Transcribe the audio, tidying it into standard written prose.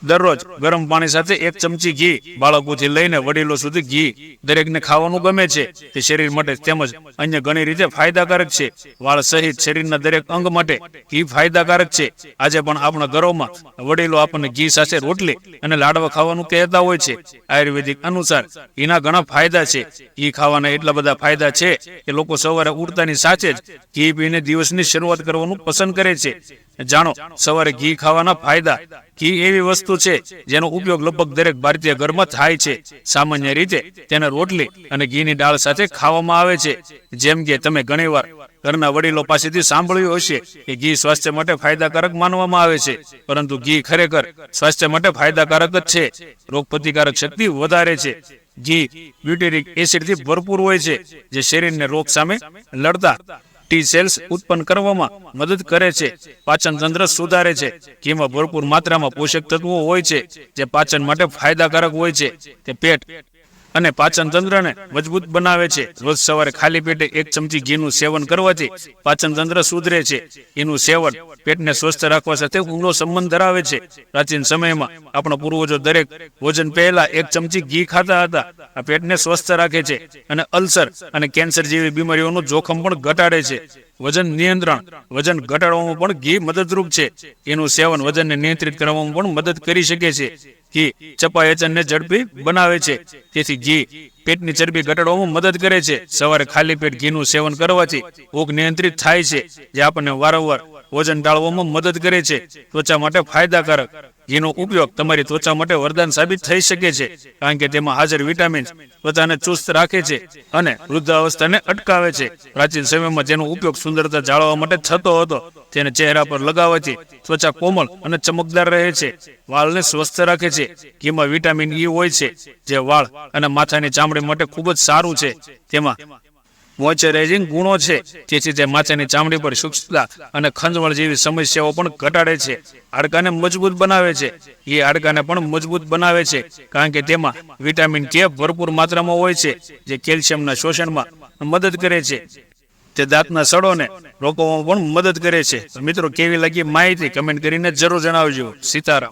દરરોજ ગરમ પાણી સાથે 1 ચમચી ઘી, બાળકોથી લઈને વડીલો સુધી ઘી દરેકને ખાવાનું ગમે છે. તે શરીર માટે તેમજ અન્ય ઘણી રીતે ફાયદાકારક છે. વાળ સહિત શરીરના દરેક અંગ માટે ઘી ફાયદાકારક છે. આજે પણ આપણા ઘરોમાં વડીલો આપણને ઘી સાથે રોટલી અને લાડવા ખાવાનું કહેતા હોય છે. આયુર્વેદિક અનુસાર ઘીના ઘણા ફાયદા છે. ઘી ખાવાના એટલા બધા ફાયદા છે કે લોકો સવારે ઉઠતાની સાથે જ ઘી પીને દિવસની શરૂઆત કરવાનું પસંદ કરે છે. જાણો સવારે ઘી ખાવાના ફાયદા. ઘી એવી વસ્તુ છે જેનો ઉપયોગ લગભગ દરેક ભારતીય ઘરમાં થાય છે. સામાન્ય રીતે તેને રોટલી અને ઘીની દાળ સાથે ખાવામાં આવે છે. જેમ કે તમે ઘણીવાર ઘરના વડીલો પાસેથી સાંભળ્યું હશે કે ઘી સ્વાસ્થ્ય માટે ફાયદાકારક માનવામાં આવે છે, પરંતુ ઘી ખરેખર સ્વાસ્થ્ય માટે ફાયદાકારક જ છે. રોગ પ્રતિકારક શક્તિ વધારે છે. ઘી બ્યુટેરિક એસિડથી ભરપૂર હોય છે, જે શરીરને રોગ સામે લડતા ટી સેલ્સ ઉત્પન્ન કરવામાં મદદ કરે છે. પાચન તંત્ર સુધારે છે. ઘીમાં ભરપૂર માત્રામાં પોષક તત્વો હોય છે જે પાચન માટે ફાયદાકારક હોય છે. તે પેટ અને પાચન તંત્રને મજબૂત બનાવે છે. રોજ સવારે ખાલી પેટે 1 ચમચી ઘીનું સેવન કરવાથી પાચન તંત્ર સુધરે છે. ઘીનું સેવન પેટને સ્વસ્થ રાખવા સાથે ઊંડો સંબંધ ધરાવે છે. પ્રાચીન સમયમાં આપણા પૂર્વજો દરેક ભોજન પહેલા 1 ચમચી ઘી ખાતા હતા. આ પેટને સ્વસ્થ રાખે છે અને અલ્સર અને કેન્સર જેવી બીમારીઓનું જોખમ પણ ઘટાડે છે. વજન નિયંત્રણ. વજન ઘટાડવામાં પણ ઘી મદદરૂપ છે. એનું સેવન વજનને નિયંત્રિત કરવામાં પણ મદદ કરી શકે છે. ઘી ચયાપચયને ઝડપી બનાવે છે. તેથી ઘી પેટની ચરબી ઘટાડવામાં મદદ કરે છે. સવારે ખાલી પેટ ઘીનું સેવન કરવાથી ભૂખ નિયંત્રિત થાય છે, જે આપણને વારંવાર વજન ટાળવામાં મદદ કરે છે. ત્વચા માટે ફાયદાકારક. ઘીનો ઉપયોગ તમારી ત્વચા માટે વરદાન સાબિત થઈ શકે છે, કારણ કે તેમાં હાજર વિટામિન્સ ત્વચાને ચુસ્ત રાખે છે અને વૃદ્ધાવસ્થાને અટકાવે છે. પ્રાચીન સમયમાં જેનો ઉપયોગ સુંદરતા જાળવવા માટે થતો હતો, તેને ચહેરા પર લગાવવાથી ત્વચા કોમળ અને ચમકદાર રહે છે. વાળને સ્વસ્થ રાખે છે. ઘીમાં વિટામિન E હોય છે, જે વાળ અને માથાની ચામડી માટે ખૂબ જ સારું છે. તેમાં મોઇશ્ચરાઇઝિંગ ગુણો છે, તેથી તે માથાની ચામડી પર શુષ્કતા અને ખંજવાળ જેવી સમસ્યાઓ પણ ઘટાડે છે. હાડકાને મજબૂત બનાવે છે. એ હાડકાને પણ મજબૂત બનાવે છે, કારણ કે તેમાં વિટામિન K ભરપૂર માત્રામાં હોય છે, જે કેલ્શિયમના શોષણમાં મદદ કરે છે. તે દાંતના સડોને રોકવામાં પણ મદદ કરે છે. મિત્રો, કેવી લાગી માહિતી કમેન્ટ કરીને જરૂર જણાવજો. સીતારામ.